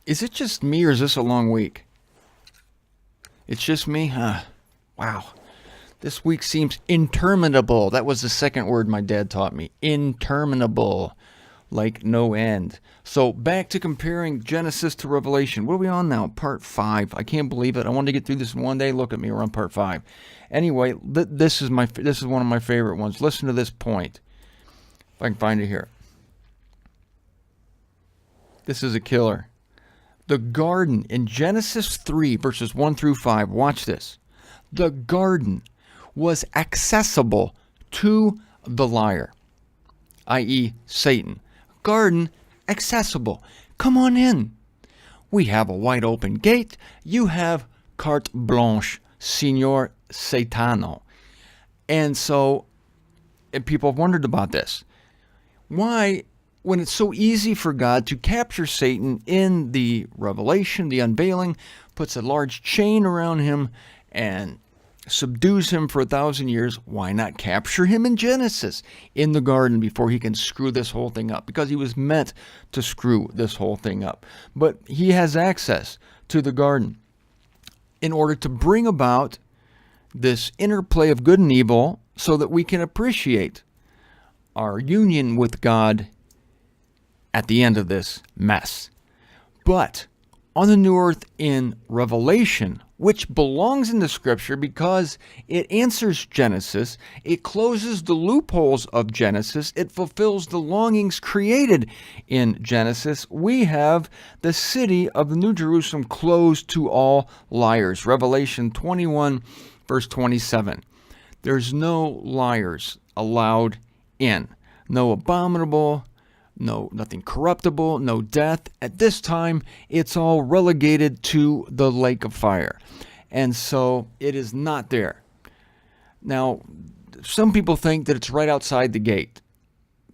Is it just me or is this a long week? It's just me? Huh. Wow. This week seems interminable. That was the second word my dad taught me. Interminable. Like no end. So back to comparing Genesis to Revelation. What are we on now? Part 5. I can't believe it. I wanted to get through this in one day. Look at me. We're on part 5. Anyway, this is one of my favorite ones. Listen to this point. If I can find it here. This is a killer. The garden in Genesis 3, verses 1 through 5. Watch this. The garden was accessible to the liar, i.e., Satan. Garden accessible. Come on in. We have a wide open gate. You have carte blanche, Signor Satano. And so, and people have wondered about this. Why, when it's so easy for God to capture Satan in the Revelation, the Unveiling, puts a large chain around him and subdues him for 1,000 years, why not capture him in Genesis, in the garden, before he can screw this whole thing up? Because he was meant to screw this whole thing up. But he has access to the garden in order to bring about this interplay of good and evil so that we can appreciate our union with God at the end of this mess. But on the new earth in Revelation, which belongs in the scripture because it answers Genesis, it closes the loopholes of Genesis, it fulfills the longings created in Genesis, we have the city of the New Jerusalem closed to all liars. Revelation 21, verse 27. There's no liars allowed in. No abominable, nothing corruptible, no death. At this time, it's all relegated to the lake of fire. And so it is not there. Now, some people think that it's right outside the gate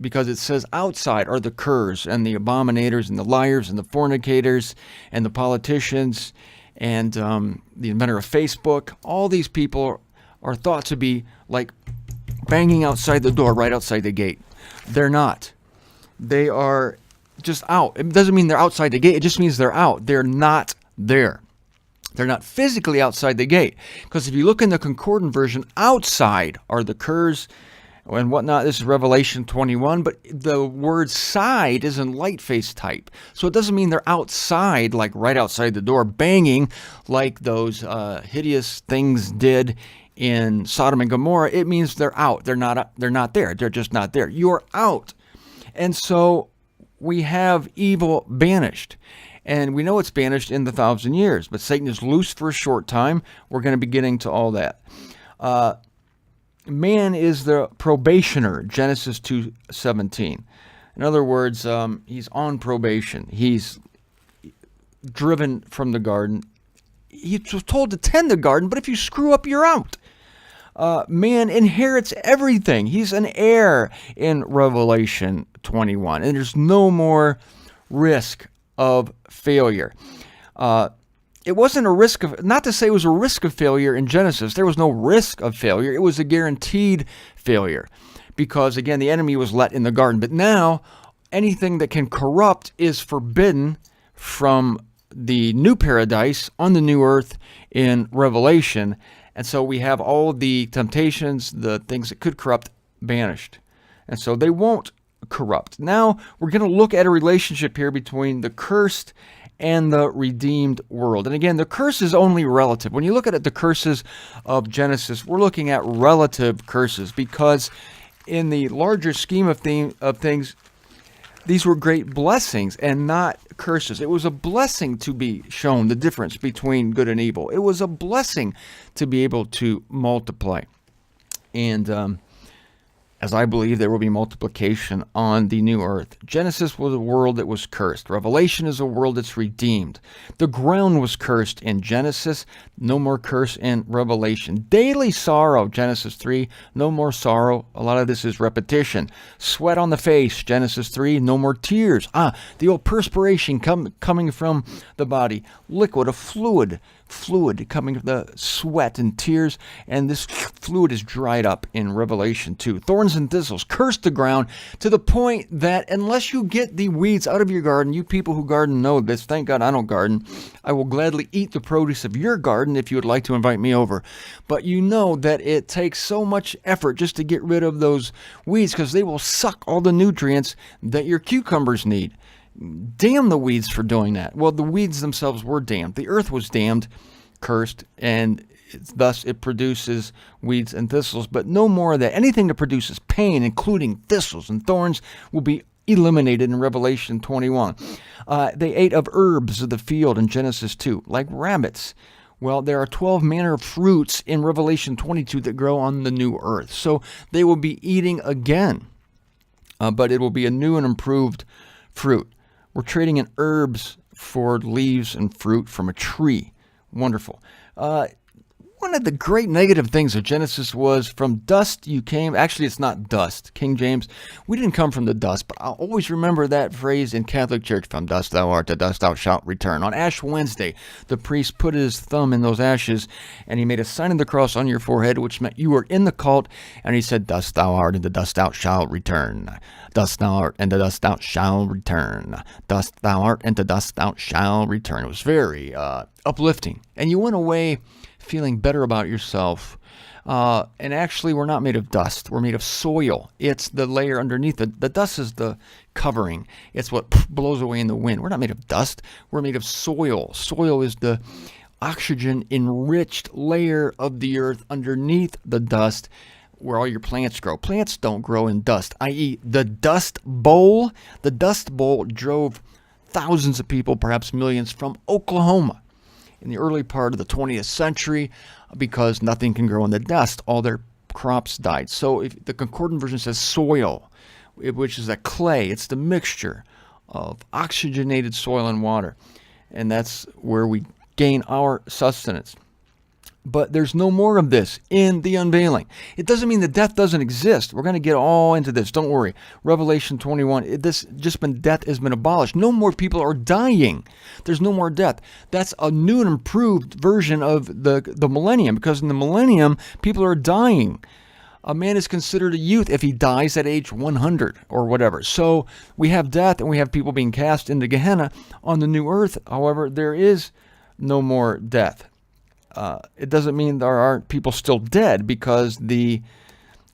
because it says outside are the curs and the abominators and the liars and the fornicators and the politicians and the inventor of Facebook. All these people are thought to be like banging outside the door, right outside the gate. They're not. They are just out. It doesn't mean they're outside the gate. It just means they're out. They're not there. They're not physically outside the gate. Because if you look in the concordant version, outside are the curs and whatnot. This is Revelation 21. But the word side is in light-face type. So it doesn't mean they're outside, like right outside the door, banging like those hideous things did in Sodom and Gomorrah. It means they're out. They're not there. They're just not there. You're out. And so we have evil banished. And we know it's banished in the 1,000 years. But Satan is loose for a short time. We're going to be getting to all that. Man is the probationer, Genesis 2:17. In other words, he's on probation. He's driven from the garden. He was told to tend the garden, but if you screw up, you're out. Man inherits everything. He's an heir in Revelation 21. And there's no more risk of failure. It wasn't a risk of, not to say it was a risk of failure in Genesis. There was no risk of failure. It was a guaranteed failure. Because, again, the enemy was let in the garden. But now, anything that can corrupt is forbidden from the new paradise on the new earth in Revelation. And so we have all the temptations, the things that could corrupt, banished. And so they won't corrupt. Now we're going to look at a relationship here between the cursed and the redeemed world. And again, the curse is only relative. When you look at the curses of Genesis, we're looking at relative curses because in the larger scheme of things, these were great blessings and not curses. It was a blessing to be shown the difference between good and evil. It was a blessing to be able to multiply. And as I believe there will be multiplication on the new earth. Genesis was a world that was cursed. Revelation is a world that's redeemed. The ground was cursed in Genesis. No more curse in Revelation. Daily sorrow, Genesis 3. No more sorrow. A lot of this is repetition. Sweat on the face, Genesis 3. No more tears. The old perspiration coming from the body. Liquid, a fluid fluid coming from the sweat and tears, and this fluid is dried up in Revelation 2. Thorns and thistles curse the ground to the point that unless you get the weeds out of your garden, you people who garden know this, thank God I don't garden, I will gladly eat the produce of your garden if you would like to invite me over. But you know that it takes so much effort just to get rid of those weeds because they will suck all the nutrients that your cucumbers need. Damn the weeds for doing that. Well, the weeds themselves were damned. The earth was damned, cursed, and thus it produces weeds and thistles, but no more of that. Anything that produces pain, including thistles and thorns, will be eliminated in Revelation 21. They ate of herbs of the field in Genesis 2, like rabbits. Well, there are 12 manner of fruits in Revelation 22 that grow on the new earth. So they will be eating again, but it will be a new and improved fruit. We're trading in herbs for leaves and fruit from a tree. Wonderful. One of the great negative things of Genesis was from dust you came. Actually, it's not dust. King James, we didn't come from the dust, but I'll always remember that phrase in Catholic Church, from dust thou art, to dust thou shalt return. On Ash Wednesday, the priest put his thumb in those ashes, and he made a sign of the cross on your forehead, which meant you were in the cult, and he said, dust thou art, and to dust thou shalt return. Dust thou art, and to dust thou shalt return. Dust thou art, and to dust thou shalt return. It was very uplifting, and you went away feeling better about yourself. And actually, we're not made of dust. We're made of soil. It's the layer underneath. The dust is the covering. It's what blows away in the wind. We're not made of dust. We're made of soil. Soil is the oxygen-enriched layer of the earth underneath the dust where all your plants grow. Plants don't grow in dust, i.e. the Dust Bowl. The Dust Bowl drove thousands of people, perhaps millions, from Oklahoma in the early part of the 20th century because nothing can grow in the dust. All their crops died. So if the Concordant version says soil, which is a clay. It's the mixture of oxygenated soil and water. And that's where we gain our sustenance. But there's no more of this in the unveiling. It doesn't mean that death doesn't exist. We're going to get all into this. Don't worry. Revelation 21, death has been abolished. No more people are dying. There's no more death. That's a new and improved version of the millennium, because in the millennium, people are dying. A man is considered a youth if he dies at age 100 or whatever. So we have death and we have people being cast into Gehenna on the new earth. However, there is no more death. It doesn't mean there aren't people still dead, because the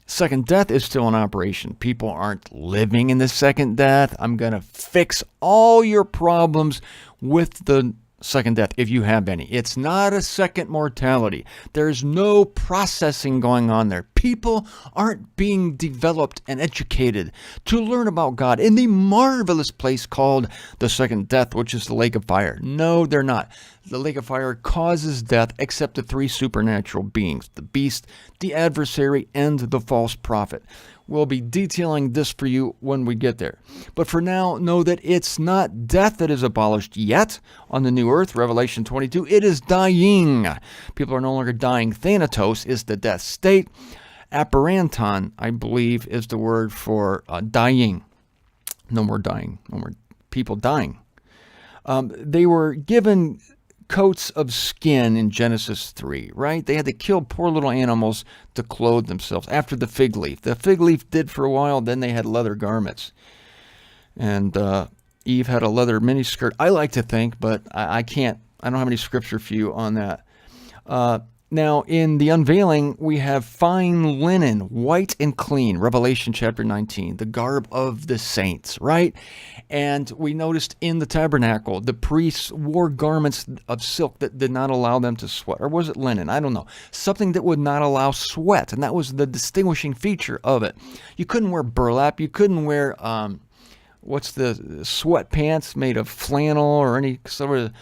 second death is still in operation. People aren't living in the second death. I'm going to fix all your problems with the second death, if you have any. It's not a second mortality. There's no processing going on there. People aren't being developed and educated to learn about God in the marvelous place called the second death, which is the lake of fire. No, they're not. The lake of fire causes death except the three supernatural beings, the beast, the adversary, and the false prophet. We'll be detailing this for you when we get there. But for now, know that it's not death that is abolished yet on the new earth, Revelation 22. It is dying. People are no longer dying. Thanatos is the death state. Aparanton, I believe, is the word for dying. No more dying. No more people dying. They were given coats of skin in Genesis 3, right? They had to kill poor little animals to clothe themselves after the fig leaf. The fig leaf did for a while, then they had leather garments. And Eve had a leather miniskirt, I like to think, but I can't. I don't have any scripture for you on that. Now, in the unveiling, we have fine linen, white and clean, Revelation chapter 19, the garb of the saints, right? And we noticed in the tabernacle, the priests wore garments of silk that did not allow them to sweat. Or was it linen? I don't know. Something that would not allow sweat, and that was the distinguishing feature of it. You couldn't wear burlap. You couldn't wear, what's the sweatpants made of flannel or any sort of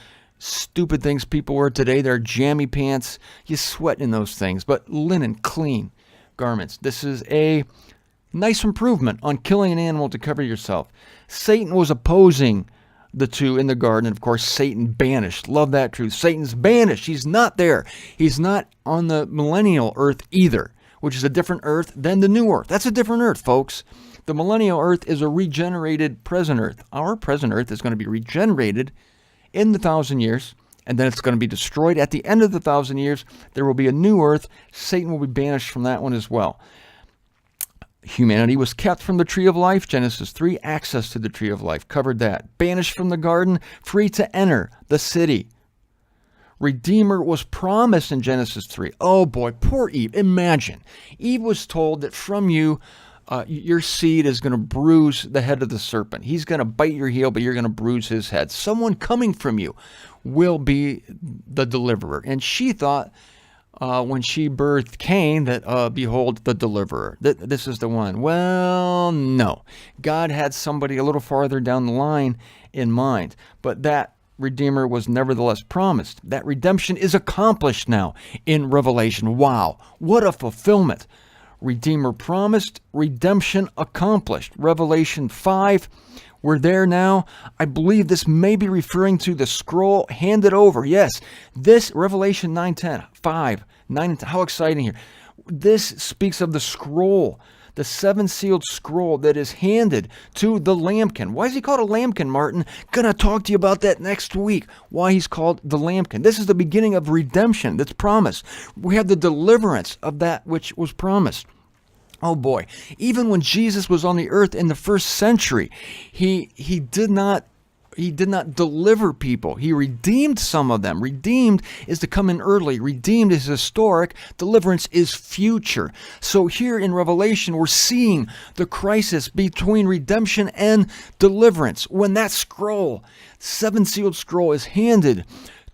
stupid things people wear today. They're jammy pants. You sweat in those things. But linen, clean garments. This is a nice improvement on killing an animal to cover yourself. Satan was opposing the two in the garden. And of course, Satan banished. Love that truth. Satan's banished. He's not there. He's not on the millennial earth either, which is a different earth than the new earth. That's a different earth, folks. The millennial earth is a regenerated present earth. Our present earth is going to be regenerated in the 1,000 years and then it's going to be destroyed. At the end of the 1,000 years, there will be a new earth. Satan will be banished from that one as well. Humanity was kept from the tree of life, Genesis 3, access to the tree of life, covered that. Banished from the garden, free to enter the city. Redeemer was promised in Genesis 3. Oh boy, poor Eve. Imagine. Eve was told that from you, your seed is going to bruise the head of the serpent. He's going to bite your heel, but you're going to bruise his head. Someone coming from you will be the deliverer. And she thought, when she birthed Cain, that, behold, the deliverer. This is the one. Well, no. God had somebody a little farther down the line in mind. But that Redeemer was nevertheless promised. That redemption is accomplished now in Revelation. Wow. What a fulfillment. Redeemer promised, redemption accomplished. Revelation 5, we're there now. I believe this may be referring to the scroll handed over. Yes, this Revelation 9:10, 5, 9 and 10. How exciting here. This speaks of the scroll, the seven-sealed scroll that is handed to the lambkin. Why is he called a lambkin, Martin? Gonna talk to you about that next week, why he's called the lambkin. This is the beginning of redemption that's promised. We have the deliverance of that which was promised. Oh boy, even when Jesus was on the earth in the first century, he did not deliver people. He redeemed some of them. Redeemed is to come in early. Redeemed is historic. Deliverance is future. So here in Revelation, we're seeing the crisis between redemption and deliverance. When that scroll, seven-sealed scroll, is handed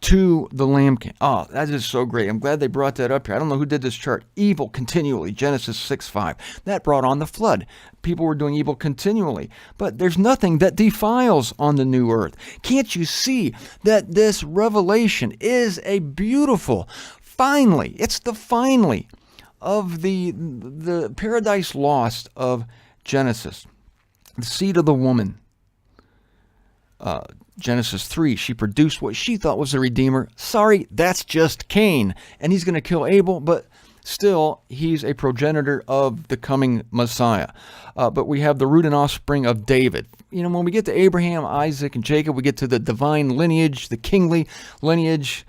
to the lambkin. Oh, that is so great. I'm glad they brought that up here. I don't know who did this chart. Evil continually, Genesis 6:5. That brought on the flood. People were doing evil continually. But there's nothing that defiles on the new earth. Can't you see that this revelation is a beautiful, finally, it's the finally of the paradise lost of Genesis. The seed of the woman. Genesis 3, she produced what she thought was the Redeemer. Sorry, that's just Cain. And he's going to kill Abel, but still, he's a progenitor of the coming Messiah. But we have the root and offspring of David. You know, when we get to Abraham, Isaac, and Jacob, we get to the divine lineage, the kingly lineage.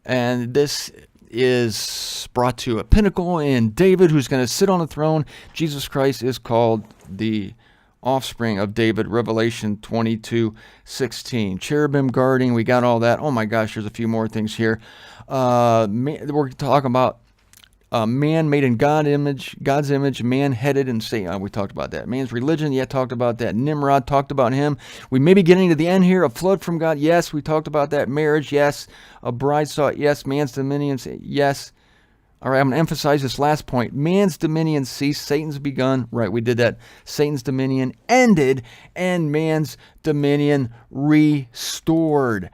And this is brought to a pinnacle in David, who's going to sit on the throne. Jesus Christ is called the offspring of David, Revelation 22:16. Cherubim guarding, we got all that. Oh my gosh, there's a few more things here. We're talking about man made in God's image, man headed in Satan. We talked about that. Man's religion, yeah, talked about that. Nimrod, talked about him. We may be getting to the end here. A flood from God, yes, we talked about that. Marriage, yes. A bride sought, yes. Man's dominion, yes. All right, I'm going to emphasize this last point. Man's dominion ceased, Satan's begun. Right, we did that. Satan's dominion ended, and man's dominion restored.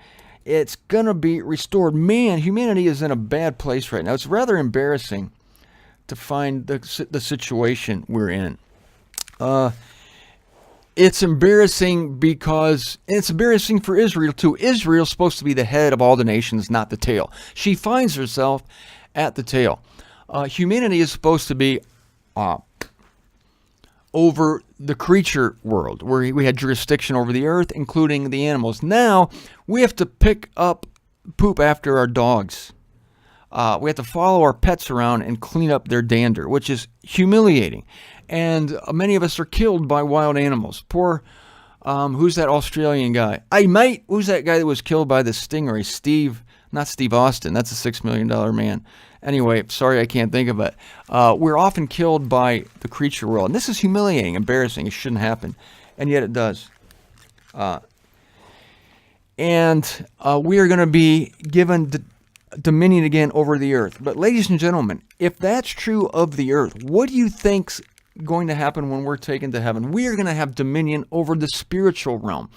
It's going to be restored. Man, humanity is in a bad place right now. It's rather embarrassing to find the situation we're in. It's embarrassing because it's embarrassing for Israel too. Israel's supposed to be the head of all the nations, not the tail. She finds herself at the tail. Humanity is supposed to be over the creature world, where we had jurisdiction over the earth, including the animals. Now, we have to pick up poop after our dogs. We have to follow our pets around and clean up their dander, which is humiliating. And many of us are killed by wild animals. Poor, who's that Australian guy? Hey, mate, who's that guy that was killed by the stingray? Not Steve Austin. That's a $6 million man. Anyway, sorry, I can't think of it. We're often killed by the creature world. And this is humiliating, embarrassing. It shouldn't happen. And yet it does. And we are going to be given dominion again over the earth. But ladies and gentlemen, if that's true of the earth, what do you think's going to happen when we're taken to heaven? We are going to have dominion over the spiritual realm.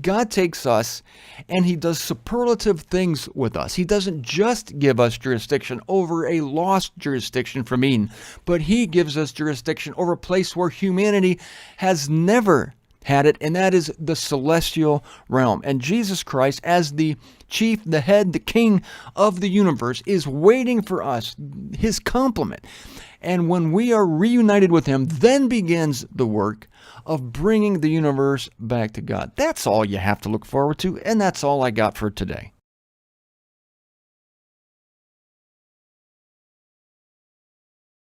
God takes us and he does superlative things with us. He doesn't just give us jurisdiction over a lost jurisdiction from Eden, but he gives us jurisdiction over a place where humanity has never had it, and that is the celestial realm. And Jesus Christ, as the chief, the head, the king of the universe, is waiting for us, his complement. And when we are reunited with him, then begins the work of bringing the universe back to God. That's all you have to look forward to, and that's all I got for today.